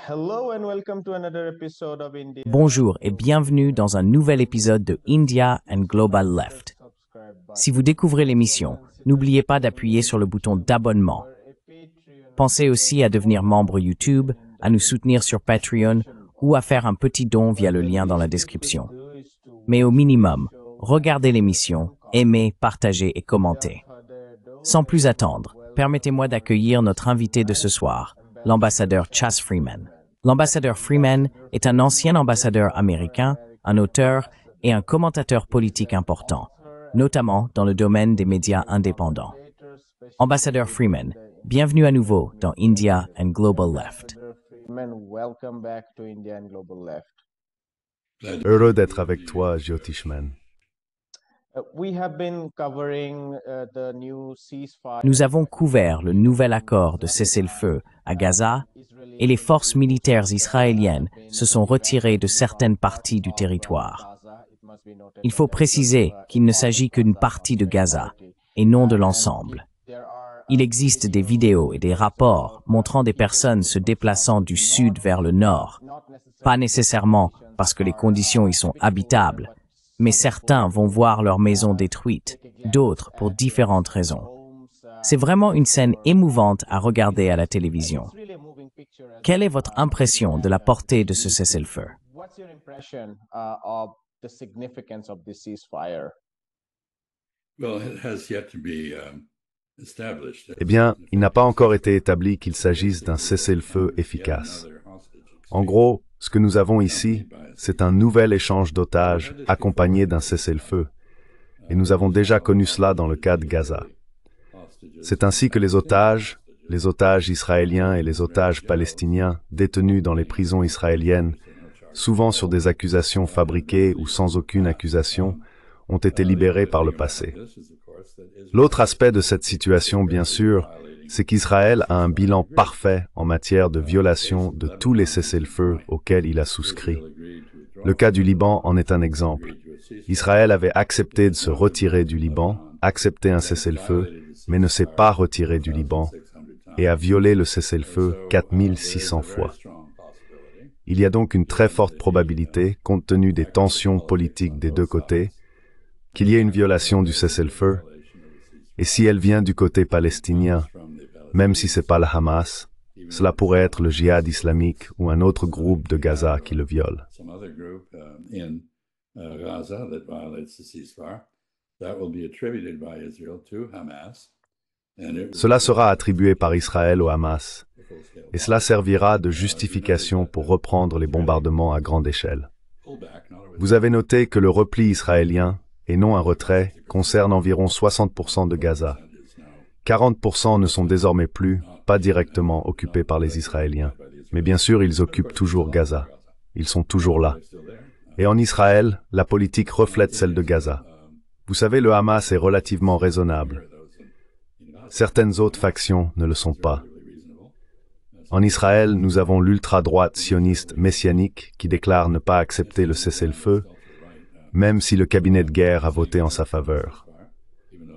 Hello and welcome to another episode of India. Bonjour et bienvenue dans un nouvel épisode de India and Global Left. Si vous découvrez l'émission, n'oubliez pas d'appuyer sur le bouton d'abonnement. Pensez aussi à devenir membre YouTube, à nous soutenir sur Patreon ou à faire un petit don via le lien dans la description. Mais au minimum, regardez l'émission, aimez, partagez et commentez. Sans plus attendre, permettez-moi d'accueillir notre invité de ce soir, l'ambassadeur Chas Freeman. L'ambassadeur Freeman est un ancien ambassadeur américain, un auteur et un commentateur politique important, notamment dans le domaine des médias indépendants. Ambassadeur Freeman, bienvenue à nouveau dans India and Global Left. Welcome back to India and Global Left. Heureux d'être avec toi, Jyotishman. We have been covering the new ceasefire. Nous avons couvert le nouvel accord de cessez-le-feu à Gaza et les forces militaires israéliennes se sont retirées de certaines parties du territoire. Il faut préciser qu'il ne s'agit qu'une partie de Gaza et non de l'ensemble. Il existe des vidéos et des rapports montrant des personnes se déplaçant du sud vers le nord, pas nécessairement parce que les conditions y sont habitables, mais certains vont voir leur maison détruite, d'autres pour différentes raisons. C'est vraiment une scène émouvante à regarder à la télévision. Quelle est votre impression de la portée de ce cessez-le-feu? What's your impression of the significance of this ceasefire? Well, it has yet to be established. Eh bien, il n'a pas encore été établi qu'il s'agisse d'un cessez-le-feu efficace. En gros, ce que nous avons ici, c'est un nouvel échange d'otages accompagné d'un cessez-le-feu. Et nous avons déjà connu cela dans le cas de Gaza. C'est ainsi que les otages israéliens et les otages palestiniens détenus dans les prisons israéliennes, souvent sur des accusations fabriquées ou sans aucune accusation, ont été libérés par le passé. L'autre aspect de cette situation, bien sûr, c'est qu'Israël a un bilan parfait en matière de violation de tous les cessez-le-feu auxquels il a souscrit. Le cas du Liban en est un exemple. Israël avait accepté de se retirer du Liban, accepté un cessez-le-feu, mais ne s'est pas retiré du Liban et a violé le cessez-le-feu 4600 fois. Il y a donc une très forte probabilité, compte tenu des tensions politiques des deux côtés, qu'il y ait une violation du cessez-le-feu, et si elle vient du côté palestinien, même si c'est pas le Hamas, cela pourrait être le djihad islamique ou un autre groupe de Gaza qui le viole. Gaza that violates the ceasefire, that will be attributed by Israel to Hamas. Cela sera attribué par Israël au Hamas, et cela servira de justification pour reprendre les bombardements à grande échelle. Vous avez noté que le repli israélien, et non un retrait, concerne environ 60% de Gaza. 40% ne sont désormais plus, pas directement occupés par les Israéliens, mais bien sûr ils occupent toujours Gaza. Ils sont toujours là. Et en Israël, la politique reflète celle de Gaza. Vous savez, le Hamas est relativement raisonnable. Certaines autres factions ne le sont pas. En Israël, nous avons l'ultra-droite sioniste messianique qui déclare ne pas accepter le cessez-le-feu, même si le cabinet de guerre a voté en sa faveur.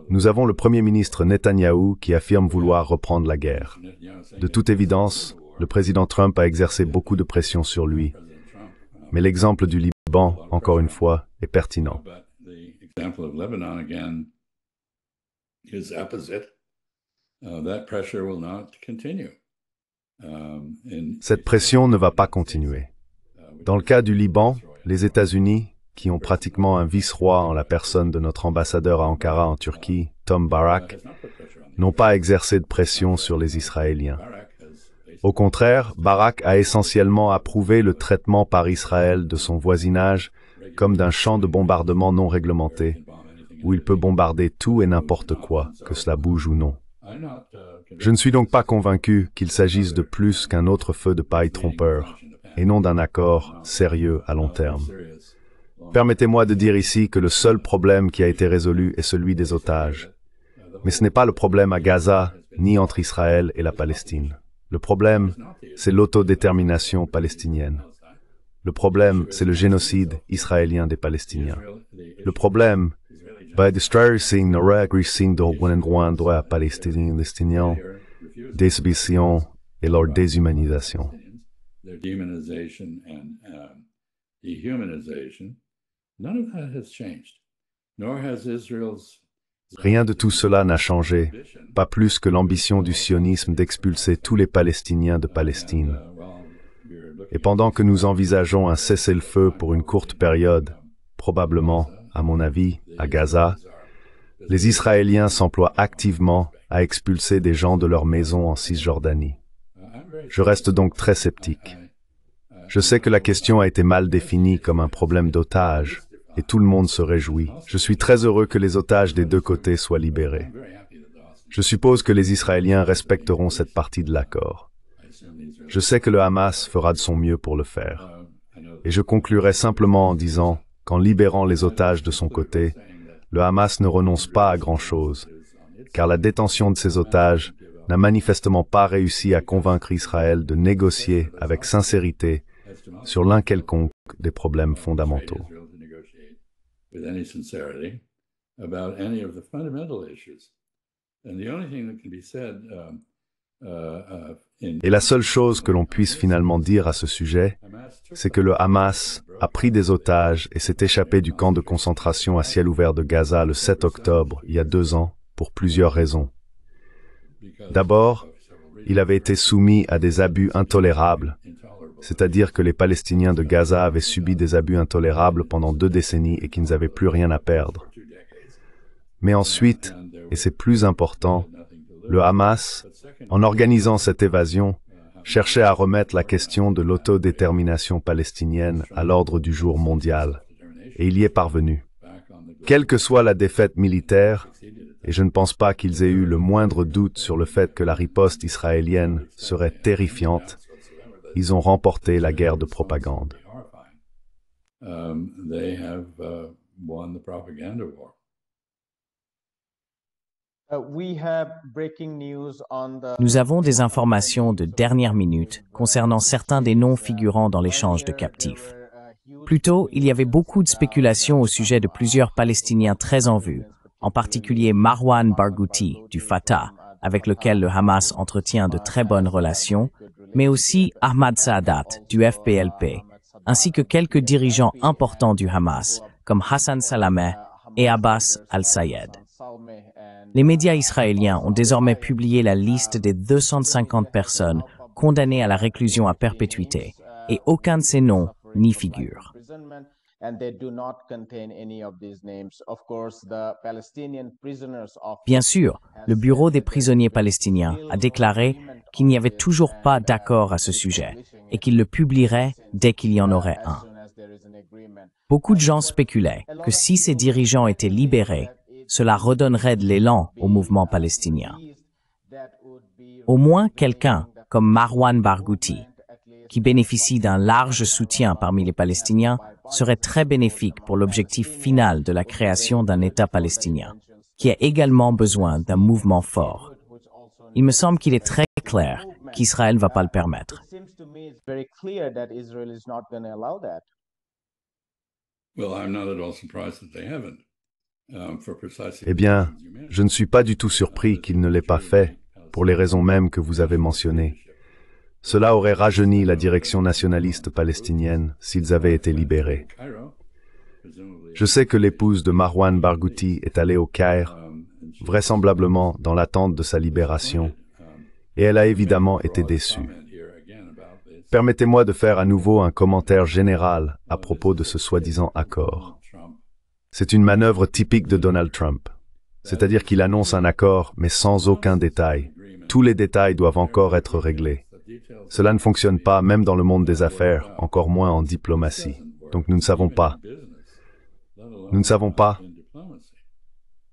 Nous avons le Premier ministre Netanyahou qui affirme vouloir reprendre la guerre. De toute évidence, le président Trump a exercé beaucoup de pression sur lui. Mais l'exemple du Liban, encore une fois, est pertinent. Cette pression ne va pas continuer. Dans le cas du Liban, les États-Unis, qui ont pratiquement un vice-roi en la personne de notre ambassadeur à Ankara en Turquie, Tom Barak, n'ont pas exercé de pression sur les Israéliens. Au contraire, Barak a essentiellement approuvé le traitement par Israël de son voisinage comme d'un champ de bombardement non réglementé, où il peut bombarder tout et n'importe quoi, que cela bouge ou non. Je ne suis donc pas convaincu qu'il s'agisse de plus qu'un autre feu de paille trompeur, et non d'un accord sérieux à long terme. Permettez-moi de dire ici que le seul problème qui a été résolu est celui des otages. Mais ce n'est pas le problème à Gaza, ni entre Israël et la Palestine. Le problème, c'est l'autodétermination palestinienne. Le problème, c'est le génocide israélien des Palestiniens. Le problème, by destroying the regressing de droit palestinien, désobéissance et leur déshumanisation. their demonization and dehumanization, none of that has changed, nor has Israel's Rien de tout cela n'a changé, pas plus que l'ambition du sionisme d'expulser tous les Palestiniens de Palestine. Et pendant que nous envisageons un cessez-le-feu pour une courte période, probablement, à mon avis, à Gaza, les Israéliens s'emploient activement à expulser des gens de leur maison en Cisjordanie. Je reste donc très sceptique. Je sais que la question a été mal définie comme un problème d'otages, et tout le monde se réjouit. Je suis très heureux que les otages des deux côtés soient libérés. Je suppose que les Israéliens respecteront cette partie de l'accord. Je sais que le Hamas fera de son mieux pour le faire. Et je conclurai simplement en disant qu'en libérant les otages de son côté, le Hamas ne renonce pas à grand-chose, car la détention de ces otages n'a manifestement pas réussi à convaincre Israël de négocier avec sincérité sur l'un quelconque des problèmes fondamentaux. With any sincerity about any of the fundamental issues. And the only thing that can be said Et la seule chose que l'on puisse finalement dire à ce sujet, c'est que le Hamas a pris des otages et s'est échappé du camp de concentration à ciel ouvert de Gaza le 7 octobre, il y a 2 ans, pour plusieurs raisons. D'abord, il avait été soumis à des abus intolérables, c'est-à-dire que les Palestiniens de Gaza avaient subi des abus intolérables pendant 2 décennies et qu'ils n'avaient plus rien à perdre. Mais ensuite, et c'est plus important, le Hamas, en organisant cette évasion, cherchait à remettre la question de l'autodétermination palestinienne à l'ordre du jour mondial, et il y est parvenu. Quelle que soit la défaite militaire, et je ne pense pas qu'ils aient eu le moindre doute sur le fait que la riposte israélienne serait terrifiante, ils ont remporté la guerre de propagande. Nous avons des informations de dernière minute concernant certains des noms figurant dans l'échange de captifs. Plus tôt, il y avait beaucoup de spéculations au sujet de plusieurs Palestiniens très en vue, en particulier Marwan Barghouti du Fatah, avec lequel le Hamas entretient de très bonnes relations, mais aussi Ahmad Saadat du FPLP, ainsi que quelques dirigeants importants du Hamas, comme Hassan Salameh et Abbas al-Sayed. Les médias israéliens ont désormais publié la liste des 250 personnes condamnées à la réclusion à perpétuité, et aucun de ces noms n'y figure. Bien sûr, le Bureau des prisonniers palestiniens a déclaré qu'il n'y avait toujours pas d'accord à ce sujet et qu'il le publierait dès qu'il y en aurait un. Beaucoup de gens spéculaient que si ces dirigeants étaient libérés, cela redonnerait de l'élan au mouvement palestinien. Au moins quelqu'un comme Marwan Barghouti, qui bénéficie d'un large soutien parmi les Palestiniens, serait très bénéfique pour l'objectif final de la création d'un État palestinien, qui a également besoin d'un mouvement fort. Il me semble qu'il est très clair qu'Israël ne va pas le permettre. Eh bien, je ne suis pas du tout surpris qu'il ne l'ait pas fait, pour les raisons mêmes que vous avez mentionnées. Cela aurait rajeuni la direction nationaliste palestinienne s'ils avaient été libérés. Je sais que l'épouse de Marwan Barghouti est allée au Caire, vraisemblablement dans l'attente de sa libération, et elle a évidemment été déçue. Permettez-moi de faire à nouveau un commentaire général à propos de ce soi-disant accord. C'est une manœuvre typique de Donald Trump, c'est-à-dire qu'il annonce un accord mais sans aucun détail. Tous les détails doivent encore être réglés. Cela ne fonctionne pas même dans le monde des affaires, encore moins en diplomatie. Donc nous ne savons pas. Nous ne savons pas,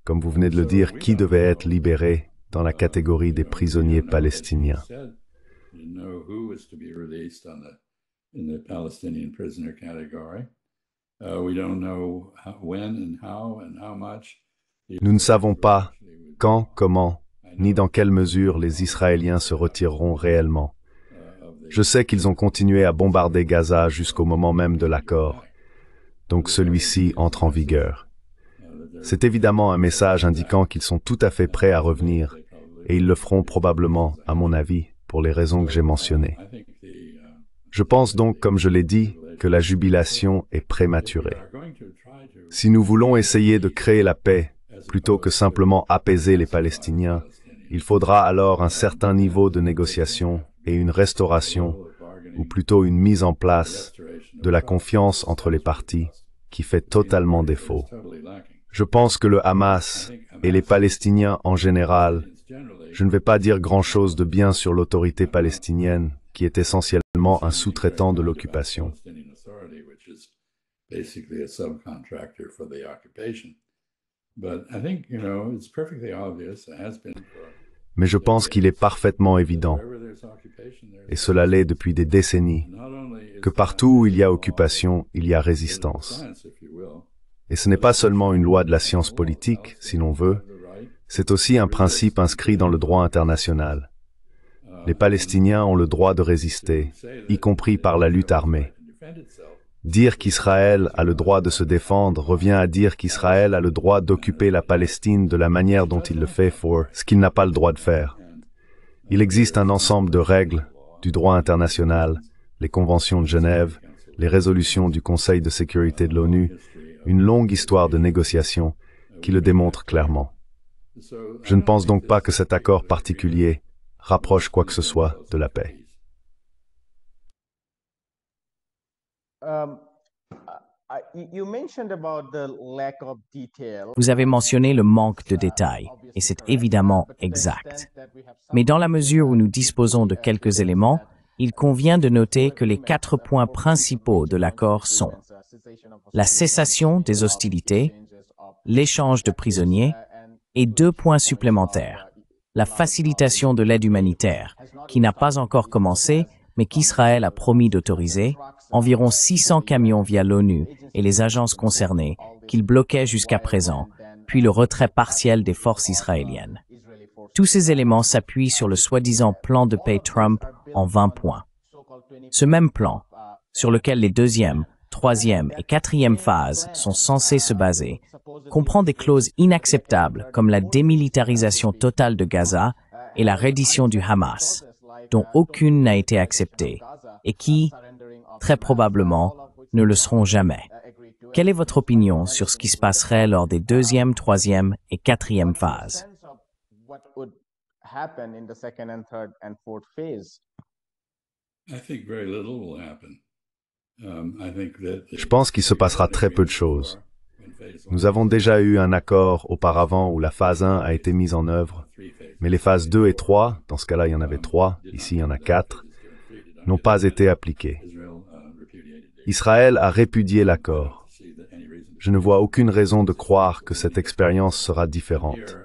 comme vous venez de le dire, qui devait être libéré dans la catégorie des prisonniers palestiniens. Nous ne savons pas quand, comment, ni dans quelle mesure les Israéliens se retireront réellement. Je sais qu'ils ont continué à bombarder Gaza jusqu'au moment même de l'accord, donc celui-ci entre en vigueur. C'est évidemment un message indiquant qu'ils sont tout à fait prêts à revenir, et ils le feront probablement, à mon avis, pour les raisons que j'ai mentionnées. Je pense donc, comme je l'ai dit, que la jubilation est prématurée. Si nous voulons essayer de créer la paix, plutôt que simplement apaiser les Palestiniens, il faudra alors un certain niveau de négociation et une restauration, ou plutôt une mise en place, de la confiance entre les parties, qui fait totalement défaut. Je pense que le Hamas et les Palestiniens en général, je ne vais pas dire grand-chose de bien sur l'autorité palestinienne, qui est essentiellement un sous-traitant de l'occupation. Mais je pense qu'il est parfaitement évident, et cela l'est depuis des décennies, que partout où il y a occupation, il y a résistance. Et ce n'est pas seulement une loi de la science politique, si l'on veut, c'est aussi un principe inscrit dans le droit international. Les Palestiniens ont le droit de résister, y compris par la lutte armée. Dire qu'Israël a le droit de se défendre revient à dire qu'Israël a le droit d'occuper la Palestine de la manière dont il le fait, ce qu'il n'a pas le droit de faire. Il existe un ensemble de règles du droit international, les conventions de Genève, les résolutions du Conseil de sécurité de l'ONU, une longue histoire de négociations qui le démontre clairement. Je ne pense donc pas que cet accord particulier rapproche quoi que ce soit de la paix. Vous avez mentionné le manque de détails, et c'est évidemment exact. Mais dans la mesure où nous disposons de quelques éléments, il convient de noter que les 4 points principaux de l'accord sont la cessation des hostilités, l'échange de prisonniers, et 2 points supplémentaires, la facilitation de l'aide humanitaire, qui n'a pas encore commencé, mais qu'Israël a promis d'autoriser, environ 600 camions via l'ONU et les agences concernées, qu'il bloquait jusqu'à présent, puis le retrait partiel des forces israéliennes. Tous ces éléments s'appuient sur le soi-disant plan de paix Trump en 20 points. Ce même plan, sur lequel les 2e, 3e et 4e phases sont censées se baser, comprend des clauses inacceptables comme la démilitarisation totale de Gaza et la reddition du Hamas, dont aucune n'a été acceptée, et qui, très probablement, ne le seront jamais. Quelle est votre opinion sur ce qui se passerait lors des 2e, 3e et 4e phases? Je pense qu'il se passera très peu de choses. Nous avons déjà eu un accord auparavant où la phase 1 a été mise en œuvre, mais les phases 2 et 3, dans ce cas-là il y en avait 3, ici il y en a 4, n'ont pas été appliquées. Israël a répudié l'accord. Je ne vois aucune raison de croire que cette expérience sera différente.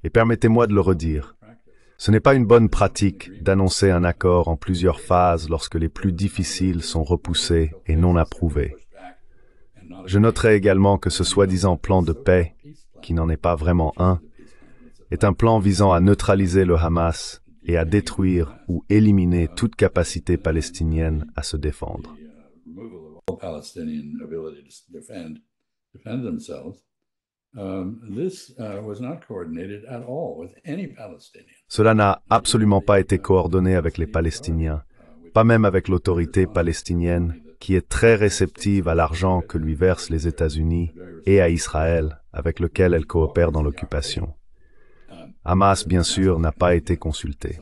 Et permettez-moi de le redire. Ce n'est pas une bonne pratique d'annoncer un accord en plusieurs phases lorsque les plus difficiles sont repoussés et non approuvés. Je noterai également que ce soi-disant plan de paix, qui n'en est pas vraiment un, est un plan visant à neutraliser le Hamas et à détruire ou éliminer toute capacité palestinienne à se défendre. Cela n'a absolument pas été coordonné avec les Palestiniens, pas même avec l'autorité palestinienne, qui est très réceptive à l'argent que lui versent les États-Unis et à Israël, avec lequel elle coopère dans l'occupation. Hamas, bien sûr, n'a pas été consulté.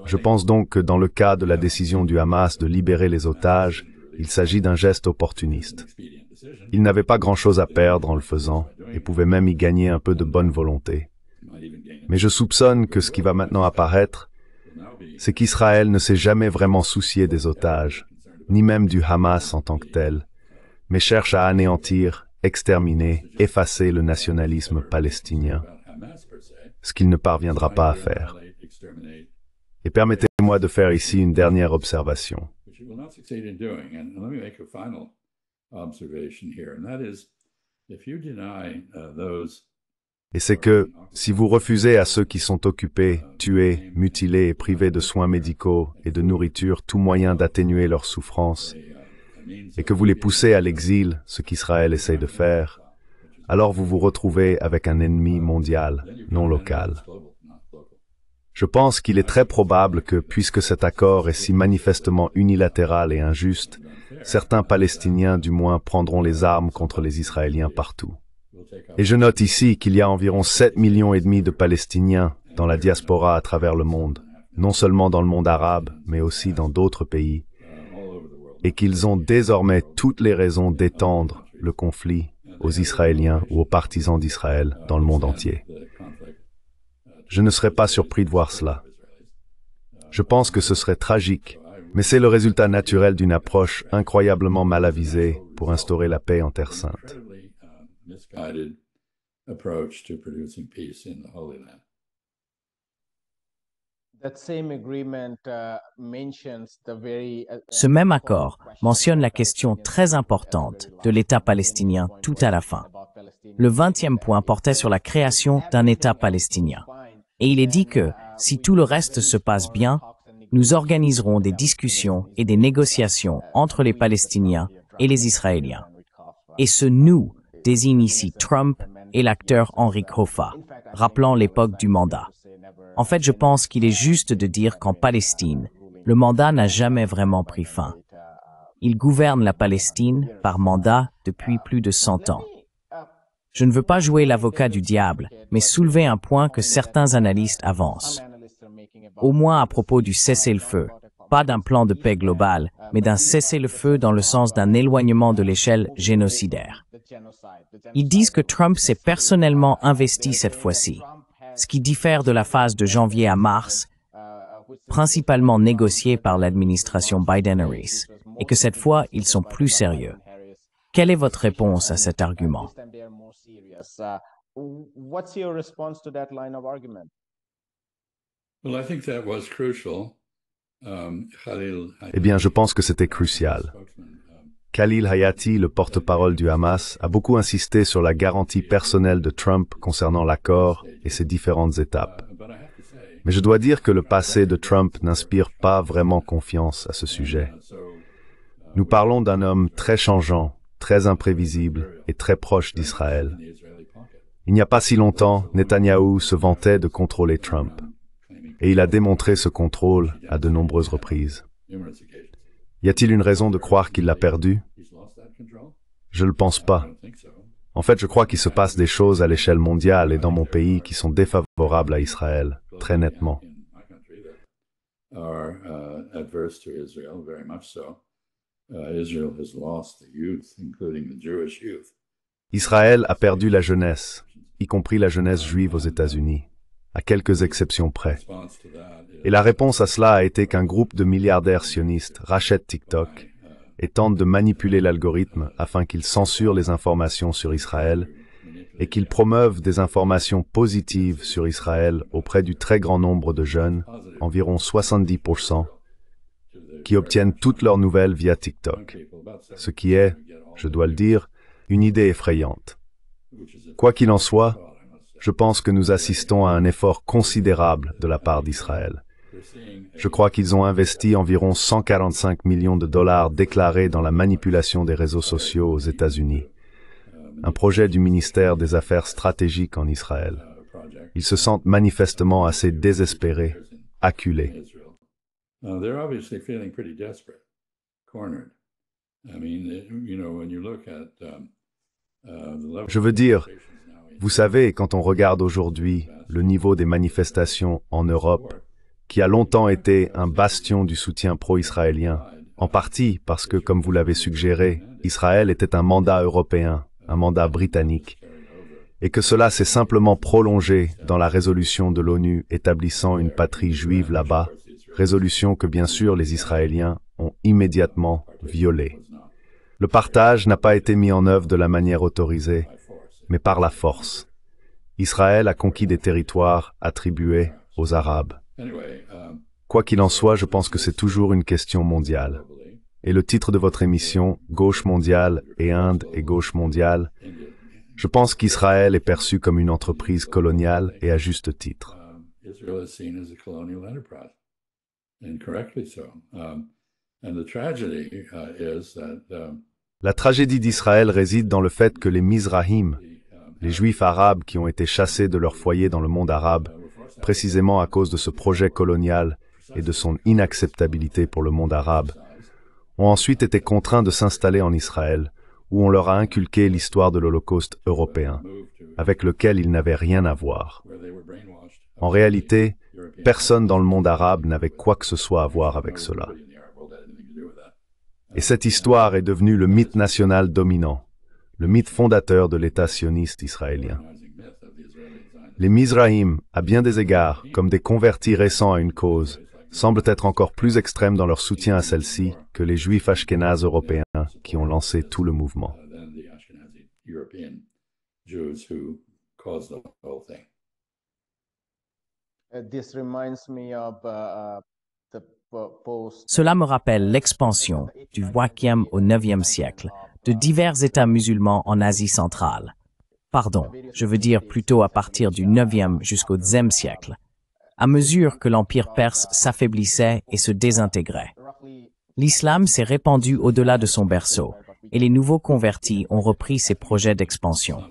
Je pense donc que dans le cas de la décision du Hamas de libérer les otages, il s'agit d'un geste opportuniste. Il n'avait pas grand-chose à perdre en le faisant et pouvait même y gagner un peu de bonne volonté. Mais je soupçonne que ce qui va maintenant apparaître, c'est qu'Israël ne s'est jamais vraiment soucié des otages, ni même du Hamas en tant que tel, mais cherche à anéantir, exterminer, effacer le nationalisme palestinien, ce qu'il ne parviendra pas à faire. Et permettez-moi de faire ici une dernière observation. Et c'est que, si vous refusez à ceux qui sont occupés, tués, mutilés et privés de soins médicaux et de nourriture tout moyen d'atténuer leurs souffrances, et que vous les poussez à l'exil, ce qu'Israël essaye de faire, alors vous vous retrouvez avec un ennemi mondial, non local. Je pense qu'il est très probable que, puisque cet accord est si manifestement unilatéral et injuste, certains Palestiniens du moins prendront les armes contre les Israéliens partout. Et je note ici qu'il y a environ 7,5 millions de Palestiniens dans la diaspora à travers le monde, non seulement dans le monde arabe, mais aussi dans d'autres pays, et qu'ils ont désormais toutes les raisons d'étendre le conflit aux Israéliens ou aux partisans d'Israël dans le monde entier. Je ne serais pas surpris de voir cela. Je pense que ce serait tragique, mais c'est le résultat naturel d'une approche incroyablement mal avisée pour instaurer la paix en Terre Sainte. Ce même accord mentionne la question très importante de l'État palestinien tout à la fin. Le 20e point portait sur la création d'un État palestinien. Et il est dit que, si tout le reste se passe bien, nous organiserons des discussions et des négociations entre les Palestiniens et les Israéliens. Et ce « nous » désigne ici Trump et l'acteur Henrik Hoffa, rappelant l'époque du mandat. En fait, je pense qu'il est juste de dire qu'en Palestine, le mandat n'a jamais vraiment pris fin. Il gouverne la Palestine par mandat depuis plus de 100 ans. Je ne veux pas jouer l'avocat du diable, mais soulever un point que certains analystes avancent. Au moins à propos du cessez-le-feu, pas d'un plan de paix global, mais d'un cessez-le-feu dans le sens d'un éloignement de l'échelle génocidaire. Ils disent que Trump s'est personnellement investi cette fois-ci, ce qui diffère de la phase de janvier à mars, principalement négociée par l'administration Biden-Harris, et que cette fois, ils sont plus sérieux. Quelle est votre réponse à cet argument? What's your response to that line of argument? Well, I think that was crucial. Eh bien, je pense que c'était crucial. Khalil Hayati, le porte-parole du Hamas, a beaucoup insisté sur la garantie personnelle de Trump concernant l'accord et ses différentes étapes. Mais je dois dire que le passé de Trump n'inspire pas vraiment confiance à ce sujet. Nous parlons d'un homme très changeant, très imprévisible et très proche d'Israël. Il n'y a pas si longtemps, Netanyahou se vantait de contrôler Trump. Et il a démontré ce contrôle à de nombreuses reprises. Y a-t-il une raison de croire qu'il l'a perdu? Je ne le pense pas. En fait, je crois qu'il se passe des choses à l'échelle mondiale et dans mon pays qui sont défavorables à Israël, très nettement. Israël a perdu la jeunesse, y compris la jeunesse juive aux États-Unis, à quelques exceptions près. Et la réponse à cela a été qu'un groupe de milliardaires sionistes rachète TikTok et tente de manipuler l'algorithme afin qu'il censure les informations sur Israël et qu'il promeuve des informations positives sur Israël auprès du très grand nombre de jeunes, environ 70%, qui obtiennent toutes leurs nouvelles via TikTok. Ce qui est, je dois le dire, une idée effrayante. Quoi qu'il en soit, je pense que nous assistons à un effort considérable de la part d'Israël. Je crois qu'ils ont investi environ 145 millions de dollars déclarés dans la manipulation des réseaux sociaux aux États-Unis, un projet du ministère des Affaires stratégiques en Israël. Ils se sentent manifestement assez désespérés, acculés. Je veux dire, vous savez, quand on regarde aujourd'hui le niveau des manifestations en Europe, qui a longtemps été un bastion du soutien pro-israélien, en partie parce que, comme vous l'avez suggéré, Israël était un mandat européen, un mandat britannique, et que cela s'est simplement prolongé dans la résolution de l'ONU établissant une patrie juive là-bas, résolution que bien sûr les Israéliens ont immédiatement violée. Le partage n'a pas été mis en œuvre de la manière autorisée, mais par la force. Israël a conquis des territoires attribués aux Arabes. Quoi qu'il en soit, je pense que c'est toujours une question mondiale. Et le titre de votre émission, Gauche mondiale et Inde et gauche mondiale, je pense qu'Israël est perçu comme une entreprise coloniale et à juste titre. La tragédie d'Israël réside dans le fait que les Mizrahim, les Juifs arabes qui ont été chassés de leur foyer dans le monde arabe, précisément à cause de ce projet colonial et de son inacceptabilité pour le monde arabe, ont ensuite été contraints de s'installer en Israël, où on leur a inculqué l'histoire de l'Holocauste européen, avec lequel ils n'avaient rien à voir. En réalité, personne dans le monde arabe n'avait quoi que ce soit à voir avec cela. Et cette histoire est devenue le mythe national dominant, le mythe fondateur de l'État sioniste israélien. Les Mizraïm, à bien des égards, comme des convertis récents à une cause, semblent être encore plus extrêmes dans leur soutien à celle-ci que les Juifs ashkénazes européens qui ont lancé tout le mouvement. Cela me rappelle l'expansion, du 8e au 9e siècle, de divers États musulmans en Asie centrale. Pardon, je veux dire plutôt à partir du 9e jusqu'au 10e siècle, à mesure que l'Empire perse s'affaiblissait et se désintégrait. L'islam s'est répandu au-delà de son berceau, et les nouveaux convertis ont repris ses projets d'expansion.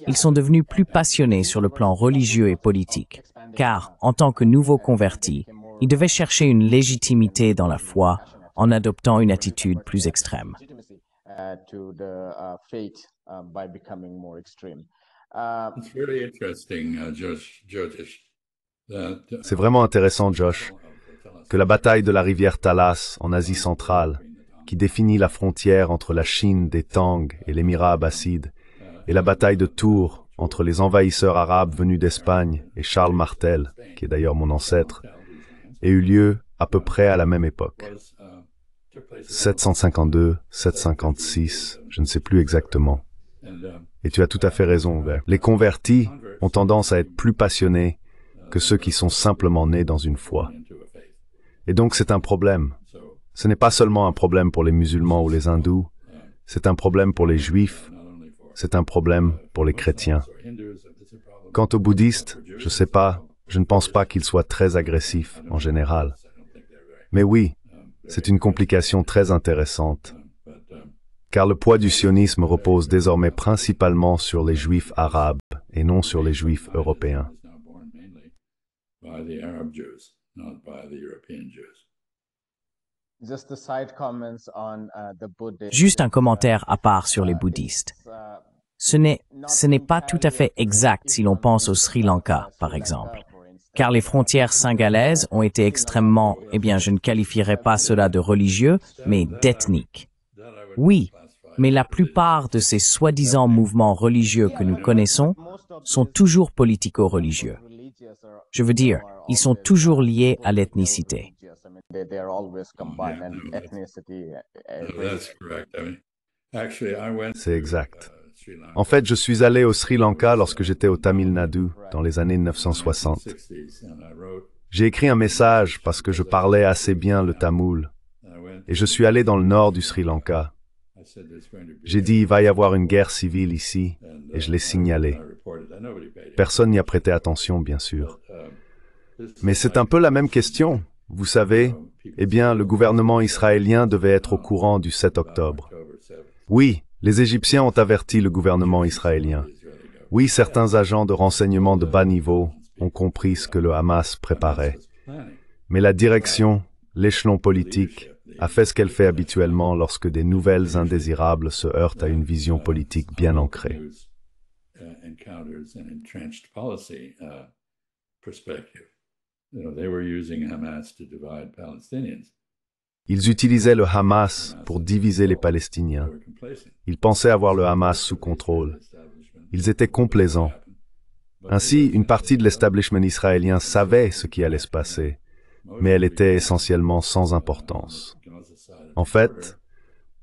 Ils sont devenus plus passionnés sur le plan religieux et politique, car, en tant que nouveaux convertis, ils devaient chercher une légitimité dans la foi en adoptant une attitude plus extrême. C'est vraiment intéressant, Josh, que la bataille de la rivière Talas en Asie centrale, qui définit la frontière entre la Chine des Tang et l'émirat abbasside, et la bataille de Tours entre les envahisseurs arabes venus d'Espagne et Charles Martel, qui est d'ailleurs mon ancêtre, ait eu lieu à peu près à la même époque. 752, 756, je ne sais plus exactement. Et tu as tout à fait raison, Ver. Les convertis ont tendance à être plus passionnés que ceux qui sont simplement nés dans une foi. Et donc c'est un problème. Ce n'est pas seulement un problème pour les musulmans ou les hindous, c'est un problème pour les juifs, c'est un problème pour les chrétiens. Quant aux bouddhistes, je sais pas, je ne pense pas qu'ils soient très agressifs en général. Mais oui, c'est une complication très intéressante, car le poids du sionisme repose désormais principalement sur les juifs arabes et non sur les juifs européens. Juste un commentaire à part sur les bouddhistes. Ce n'est pas tout à fait exact si l'on pense au Sri Lanka, par exemple, car les frontières singalaises ont été extrêmement, je ne qualifierais pas cela de religieux, mais d'ethnique. Oui, mais la plupart de ces soi-disant mouvements religieux que nous connaissons sont toujours politico-religieux. Je veux dire, ils sont toujours liés à l'ethnicité. C'est exact. En fait, je suis allé au Sri Lanka lorsque j'étais au Tamil Nadu dans les années 1960. J'ai écrit un message parce que je parlais assez bien le tamoul et je suis allé dans le nord du Sri Lanka. J'ai dit, il va y avoir une guerre civile ici et je l'ai signalé. Personne n'y a prêté attention, bien sûr. Mais c'est un peu la même question. Vous savez, le gouvernement israélien devait être au courant du 7 octobre. Oui, les Égyptiens ont averti le gouvernement israélien. Oui, certains agents de renseignement de bas niveau ont compris ce que le Hamas préparait. Mais la direction, l'échelon politique, a fait ce qu'elle fait habituellement lorsque des nouvelles indésirables se heurtent à une vision politique bien ancrée. Ils utilisaient le Hamas pour diviser les Palestiniens. Ils pensaient avoir le Hamas sous contrôle. Ils étaient complaisants. Ainsi, une partie de l'establishment israélien savait ce qui allait se passer, mais elle était essentiellement sans importance. En fait,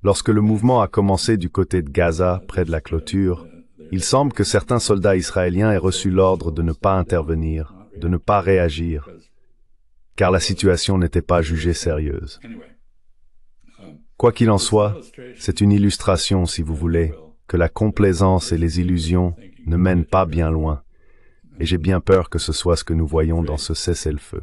lorsque le mouvement a commencé du côté de Gaza, près de la clôture, il semble que certains soldats israéliens aient reçu l'ordre de ne pas intervenir, de ne pas réagir, car la situation n'était pas jugée sérieuse. Quoi qu'il en soit, c'est une illustration, si vous voulez, que la complaisance et les illusions ne mènent pas bien loin. Et j'ai bien peur que ce soit ce que nous voyons dans ce cessez-le-feu.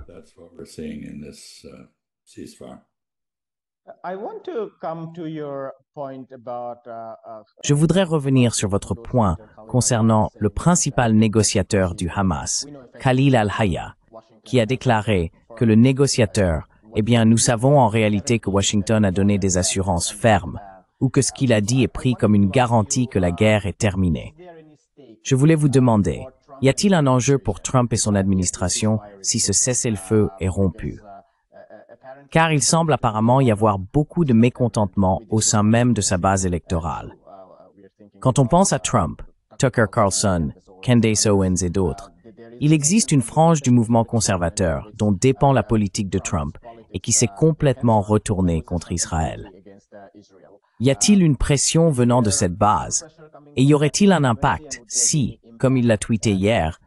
Je voudrais revenir sur votre point concernant le principal négociateur du Hamas, Khalil al-Hayya, qui a déclaré que le négociateur, eh bien, nous savons en réalité que Washington a donné des assurances fermes, ou que ce qu'il a dit est pris comme une garantie que la guerre est terminée. Je voulais vous demander, y a-t-il un enjeu pour Trump et son administration si ce cessez-le-feu est rompu? Car il semble apparemment y avoir beaucoup de mécontentement au sein même de sa base électorale. Quand on pense à Trump, Tucker Carlson, Candace Owens et d'autres, il existe une frange du mouvement conservateur dont dépend la politique de Trump et qui s'est complètement retournée contre Israël. Y a-t-il une pression venant de cette base? Et y aurait-il un impact si, comme il l'a tweeté hier,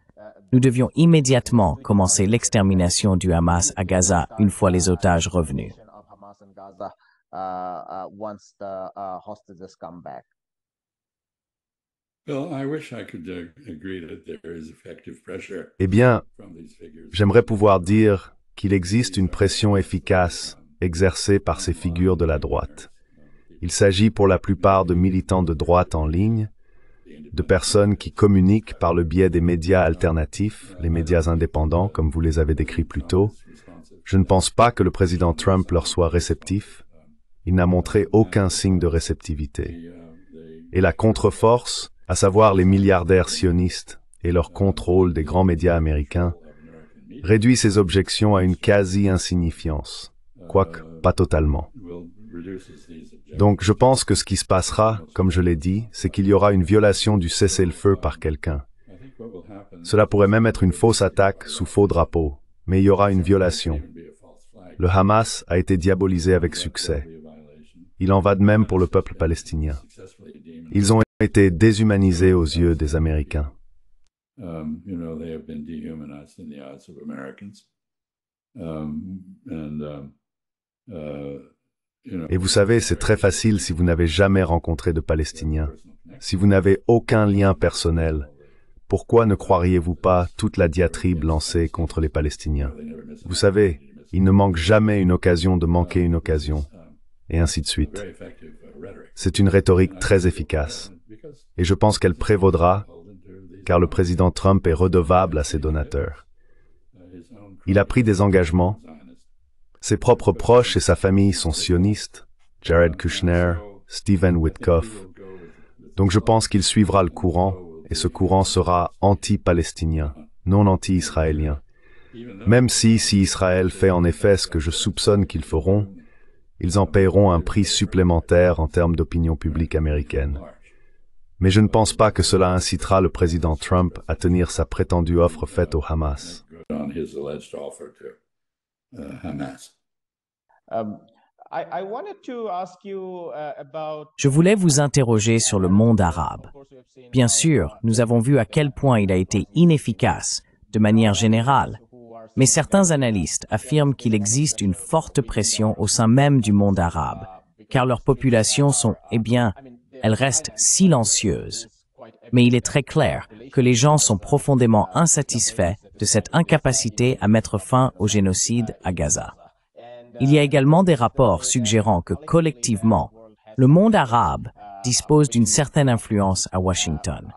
nous devions immédiatement commencer l'extermination du Hamas à Gaza une fois les otages revenus? Eh bien, j'aimerais pouvoir dire qu'il existe une pression efficace exercée par ces figures de la droite. Il s'agit pour la plupart de militants de droite en ligne, de personnes qui communiquent par le biais des médias alternatifs, les médias indépendants, comme vous les avez décrits plus tôt. Je ne pense pas que le président Trump leur soit réceptif. Il n'a montré aucun signe de réceptivité. Et la contre-force, à savoir les milliardaires sionistes et leur contrôle des grands médias américains, réduit ces objections à une quasi-insignifiance, quoique pas totalement. Donc je pense que ce qui se passera, comme je l'ai dit, c'est qu'il y aura une violation du cessez-le-feu par quelqu'un. Cela pourrait même être une fausse attaque sous faux drapeau, mais il y aura une violation. Le Hamas a été diabolisé avec succès. Il en va de même pour le peuple palestinien. Ils ont été déshumanisés aux yeux des Américains. Et vous savez, c'est très facile si vous n'avez jamais rencontré de Palestiniens. Si vous n'avez aucun lien personnel, pourquoi ne croiriez-vous pas toute la diatribe lancée contre les Palestiniens? Vous savez, il ne manque jamais une occasion de manquer une occasion, et ainsi de suite. C'est une rhétorique très efficace, et je pense qu'elle prévaudra, car le président Trump est redevable à ses donateurs. Il a pris des engagements. Ses propres proches et sa famille sont sionistes, Jared Kushner, Stephen Witkoff. Donc je pense qu'il suivra le courant, et ce courant sera anti-palestinien, non anti-israélien. Même si Israël fait en effet ce que je soupçonne qu'ils feront, ils en paieront un prix supplémentaire en termes d'opinion publique américaine. Mais je ne pense pas que cela incitera le président Trump à tenir sa prétendue offre faite au Hamas. Je voulais vous interroger sur le monde arabe. Bien sûr, nous avons vu à quel point il a été inefficace, de manière générale, mais certains analystes affirment qu'il existe une forte pression au sein même du monde arabe, car leurs populations sont, eh bien, elles restent silencieuses. Mais il est très clair que les gens sont profondément insatisfaits de cette incapacité à mettre fin au génocide à Gaza. Il y a également des rapports suggérant que, collectivement, le monde arabe dispose d'une certaine influence à Washington.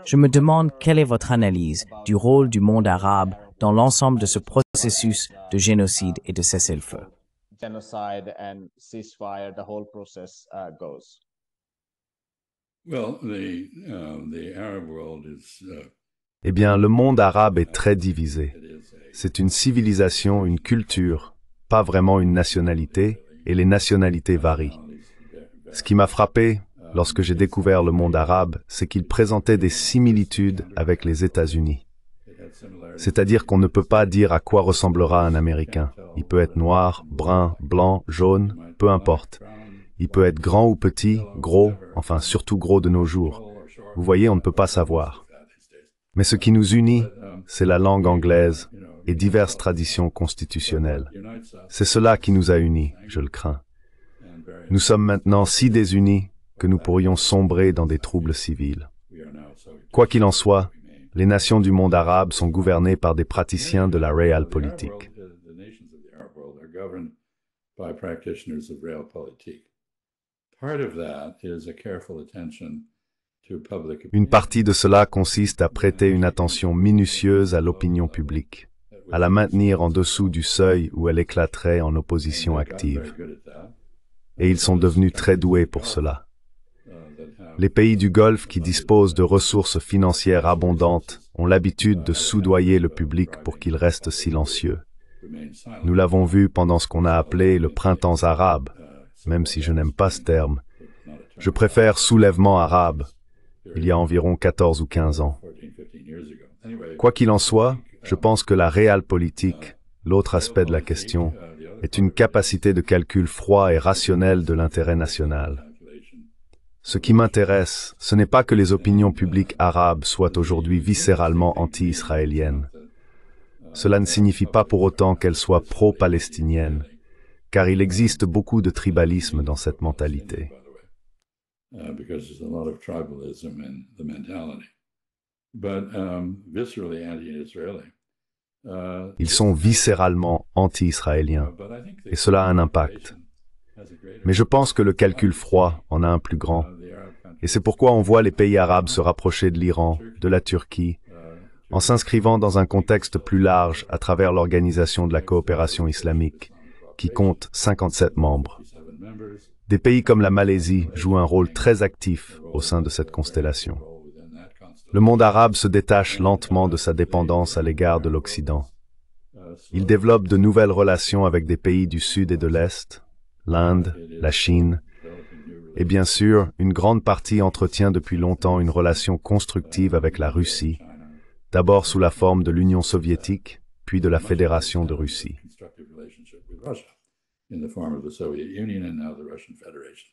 Je me demande quelle est votre analyse du rôle du monde arabe dans l'ensemble de ce processus de génocide et de cessez-le-feu. Eh bien, le monde arabe est très divisé. C'est une civilisation, une culture, pas vraiment une nationalité, et les nationalités varient. Ce qui m'a frappé, lorsque j'ai découvert le monde arabe, c'est qu'il présentait des similitudes avec les États-Unis. C'est-à-dire qu'on ne peut pas dire à quoi ressemblera un Américain. Il peut être noir, brun, blanc, jaune, peu importe. Il peut être grand ou petit, gros, enfin surtout gros de nos jours. Vous voyez, on ne peut pas savoir. Mais ce qui nous unit, c'est la langue anglaise et diverses traditions constitutionnelles. C'est cela qui nous a unis, je le crains. Nous sommes maintenant si désunis que nous pourrions sombrer dans des troubles civils. Quoi qu'il en soit, les nations du monde arabe sont gouvernées par des praticiens de la realpolitik. by practitioners of realpolitik. Part of that is a careful attention to public opinion. Une partie de cela consiste à prêter une attention minutieuse à l'opinion publique, à la maintenir en dessous du seuil où elle éclaterait en opposition active. Et ils sont devenus très doués pour cela. Les pays du Golfe qui disposent de ressources financières abondantes ont l'habitude de soudoyer le public pour qu'il reste silencieux. Nous l'avons vu pendant ce qu'on a appelé le printemps arabe, même si je n'aime pas ce terme. Je préfère soulèvement arabe, il y a environ 14 ou 15 ans. Quoi qu'il en soit, je pense que la realpolitik, l'autre aspect de la question, est une capacité de calcul froid et rationnel de l'intérêt national. Ce qui m'intéresse, ce n'est pas que les opinions publiques arabes soient aujourd'hui viscéralement anti-israéliennes. Cela ne signifie pas pour autant qu'elles soient pro-palestiniennes, car il existe beaucoup de tribalisme dans cette mentalité. Because there's a lot of tribalism in the mentality. But viscerally anti-Israeli. Ils sont viscéralement anti-israéliens, et cela a un impact. Mais je pense que le calcul froid en a un plus grand. Et c'est pourquoi on voit les pays arabes se rapprocher de l'Iran, de la Turquie, en s'inscrivant dans un contexte plus large à travers l'Organisation de la coopération islamique, qui compte 57 membres. Des pays comme la Malaisie jouent un rôle très actif au sein de cette constellation. Le monde arabe se détache lentement de sa dépendance à l'égard de l'Occident. Il développe de nouvelles relations avec des pays du Sud et de l'Est, l'Inde, la Chine, et bien sûr, une grande partie entretient depuis longtemps une relation constructive avec la Russie, d'abord sous la forme de l'Union soviétique, puis de la Fédération de Russie. In the form of the Soviet Union and now the Russian Federation.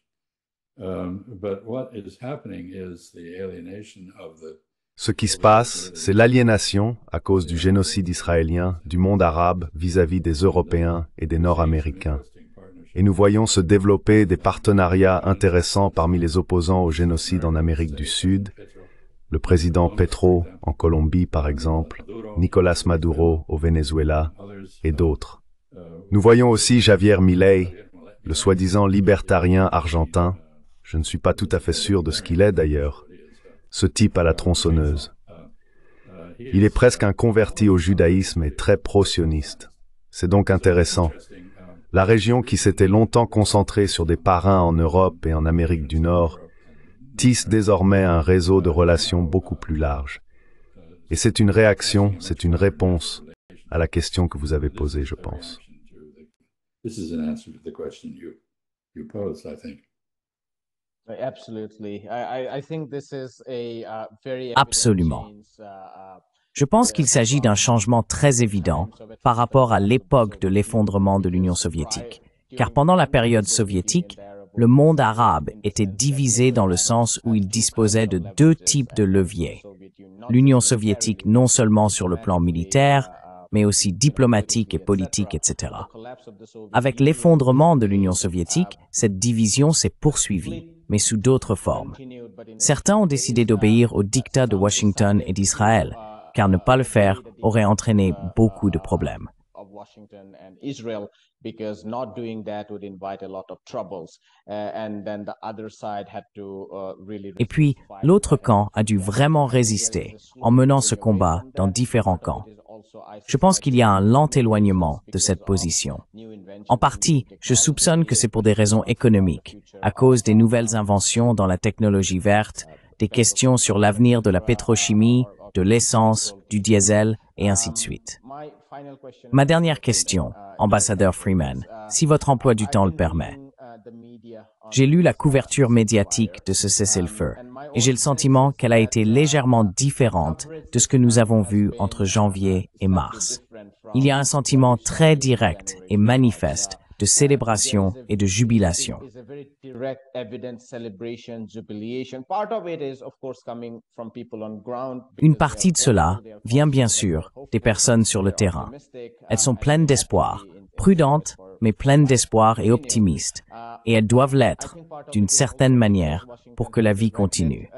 But what is happening is the alienation of the... Ce qui se passe, c'est l'aliénation, à cause du génocide israélien, du monde arabe vis-à-vis des Européens et des Nord-Américains. Et nous voyons se développer des partenariats intéressants parmi les opposants au génocide en Amérique du Sud, le président Petro en Colombie par exemple, Nicolás Maduro au Venezuela et d'autres. Nous voyons aussi Javier Milei, le soi-disant libertarien argentin. Je ne suis pas tout à fait sûr de ce qu'il est d'ailleurs. Ce type à la tronçonneuse. Il est presque un converti au judaïsme et très pro-sioniste. C'est donc intéressant. La région qui s'était longtemps concentrée sur des parrains en Europe et en Amérique du Nord tisse désormais un réseau de relations beaucoup plus large. Et c'est une réaction, c'est une réponse à la question que vous avez posée, je pense. This is an answer to the question you posed, I think. Absolutely. I think this is a very Absolument. Je pense qu'il s'agit d'un changement très évident par rapport à l'époque de l'effondrement de l'Union soviétique. Car pendant la période soviétique, le monde arabe était divisé dans le sens où il disposait de deux types de leviers. L'Union soviétique non seulement sur le plan militaire, mais aussi diplomatique et politique, etc. Avec l'effondrement de l'Union soviétique, cette division s'est poursuivie, mais sous d'autres formes. Certains ont décidé d'obéir au diktat de Washington et d'Israël, car ne pas le faire aurait entraîné beaucoup de problèmes. Et puis, l'autre camp a dû vraiment résister en menant ce combat dans différents camps. Je pense qu'il y a un lent éloignement de cette position. En partie, je soupçonne que c'est pour des raisons économiques, à cause des nouvelles inventions dans la technologie verte, des questions sur l'avenir de la pétrochimie, de l'essence, du diesel, et ainsi de suite. Ma dernière question, ambassadeur Freeman, si votre emploi du temps le permet. J'ai lu la couverture médiatique de ce cessez-le-feu et j'ai le sentiment qu'elle a été légèrement différente de ce que nous avons vu entre janvier et mars. Il y a un sentiment très direct et manifeste de célébration et de jubilation. Une partie de cela vient bien sûr des personnes sur le terrain. Elles sont pleines d'espoir, prudentes, mais pleines d'espoir et optimistes, et elles doivent l'être, d'une certaine manière, pour que la vie continue.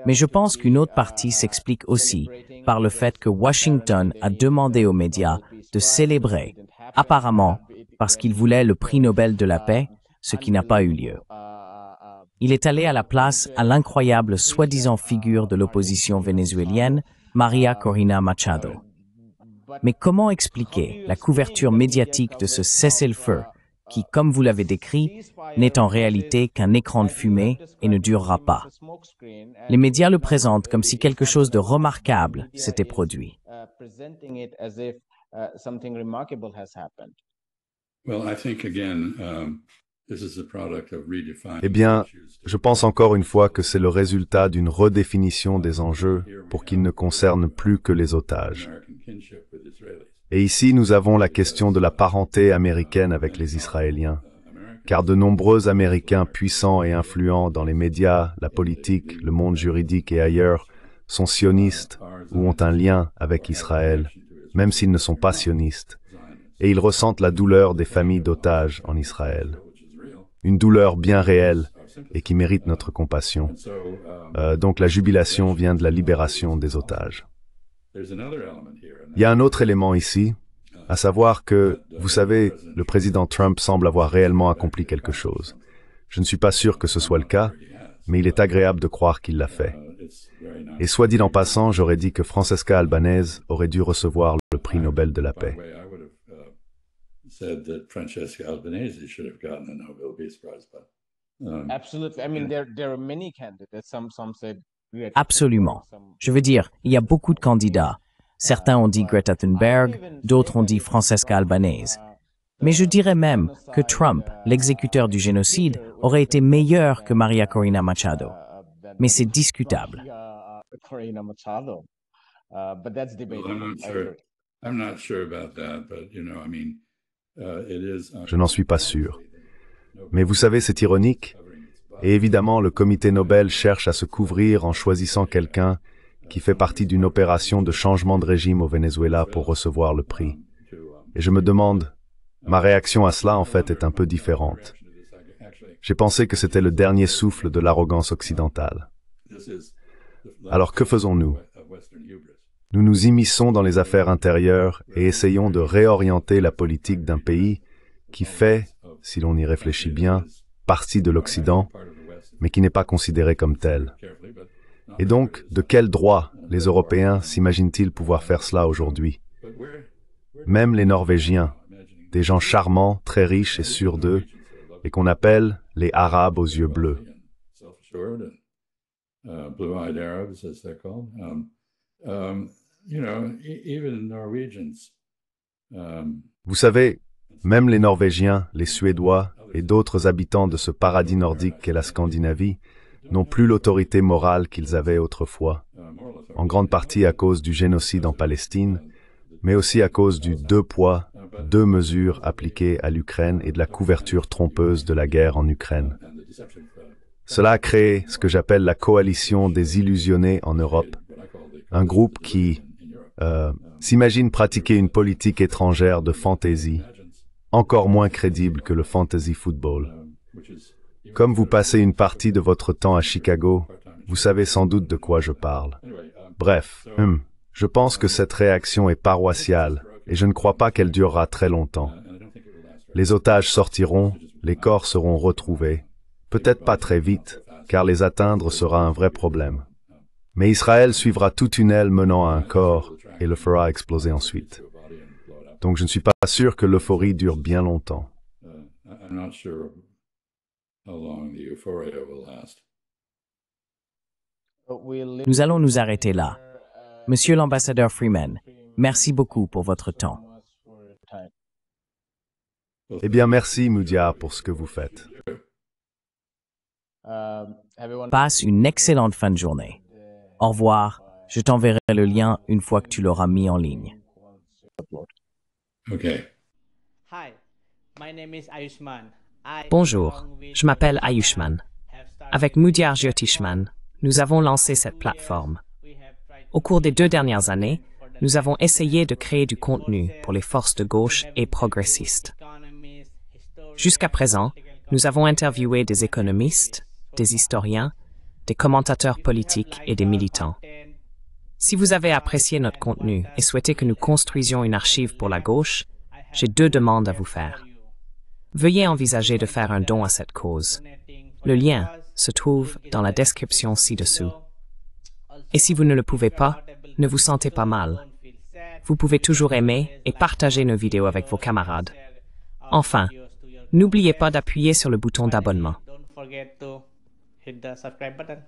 Mais je pense qu'une autre partie s'explique aussi par le fait que Washington a demandé aux médias de célébrer, apparemment, parce qu'il voulait le prix Nobel de la paix, ce qui n'a pas eu lieu. Il est allé à la place à l'incroyable soi-disant figure de l'opposition vénézuélienne, María Corina Machado. Mais comment expliquer la couverture médiatique de ce cessez-le-feu qui, comme vous l'avez décrit, n'est en réalité qu'un écran de fumée et ne durera pas? Les médias le présentent comme si quelque chose de remarquable s'était produit. Eh bien, je pense encore une fois que c'est le résultat d'une redéfinition des enjeux pour qu'ils ne concernent plus que les otages. Et ici, nous avons la question de la parenté américaine avec les Israéliens, car de nombreux Américains puissants et influents dans les médias, la politique, le monde juridique et ailleurs sont sionistes ou ont un lien avec Israël, même s'ils ne sont pas sionistes, et ils ressentent la douleur des familles d'otages en Israël. Une douleur bien réelle et qui mérite notre compassion. Donc la jubilation vient de la libération des otages. Il y a un autre élément ici, à savoir que, vous savez, le président Trump semble avoir réellement accompli quelque chose. Je ne suis pas sûr que ce soit le cas, mais il est agréable de croire qu'il l'a fait. Et soit dit en passant, j'aurais dit que Francesca Albanese aurait dû recevoir le prix Nobel de la paix. Absolument. Je veux dire, il y a beaucoup de candidats. Certains ont dit Greta Thunberg, d'autres ont dit Francesca Albanese. Mais je dirais même que Trump, l'exécuteur du génocide, aurait été meilleur que María Corina Machado. Mais c'est discutable. Je n'en suis pas sûr. Mais vous savez, c'est ironique. Et évidemment, le comité Nobel cherche à se couvrir en choisissant quelqu'un qui fait partie d'une opération de changement de régime au Venezuela pour recevoir le prix. Et je me demande, ma réaction à cela en fait est un peu différente. J'ai pensé que c'était le dernier souffle de l'arrogance occidentale. Alors que faisons-nous? Nous nous immisçons dans les affaires intérieures et essayons de réorienter la politique d'un pays qui fait, si l'on y réfléchit bien, partie de l'Occident, mais qui n'est pas considéré comme tel. Et donc, de quel droit les Européens s'imaginent-ils pouvoir faire cela aujourd'hui? Même les Norvégiens, des gens charmants, très riches et sûrs d'eux, et qu'on appelle les Arabes aux yeux bleus. Vous savez, même les Norvégiens, les Suédois et d'autres habitants de ce paradis nordique qu'est la Scandinavie n'ont plus l'autorité morale qu'ils avaient autrefois, en grande partie à cause du génocide en Palestine, mais aussi à cause du deux poids, deux mesures appliquées à l'Ukraine et de la couverture trompeuse de la guerre en Ukraine. Cela a créé ce que j'appelle la coalition des illusionnés en Europe, un groupe qui s'imagine pratiquer une politique étrangère de fantaisie, encore moins crédible que le fantasy football. Comme vous passez une partie de votre temps à Chicago, vous savez sans doute de quoi je parle. Bref, je pense que cette réaction est paroissiale et je ne crois pas qu'elle durera très longtemps. Les otages sortiront, les corps seront retrouvés, peut-être pas très vite, car les atteindre sera un vrai problème. Mais Israël suivra tout tunnel menant à un corps et le fera exploser ensuite. Donc je ne suis pas sûr que l'euphorie dure bien longtemps. Nous allons nous arrêter là. Monsieur l'ambassadeur Freeman, merci beaucoup pour votre temps. Eh bien, merci, Moudia, pour ce que vous faites. Passe une excellente fin de journée. Au revoir. Je t'enverrai le lien une fois que tu l'auras mis en ligne. Bonjour, je m'appelle Ayushman. Avec Moudia Jyotishman, nous avons lancé cette plateforme. Au cours des 2 dernières années, nous avons essayé de créer du contenu pour les forces de gauche et progressistes. Jusqu'à présent, nous avons interviewé des économistes, des historiens, des commentateurs politiques et des militants. Si vous avez apprécié notre contenu et souhaitez que nous construisions une archive pour la gauche, j'ai 2 demandes à vous faire. veuillez envisager de faire un don à cette cause. Le lien se trouve dans la description ci-dessous. Et si vous ne le pouvez pas, ne vous sentez pas mal. Vous pouvez toujours aimer et partager nos vidéos avec vos camarades. Enfin, n'oubliez pas d'appuyer sur le bouton d'abonnement. Don't forget to hit the subscribe button.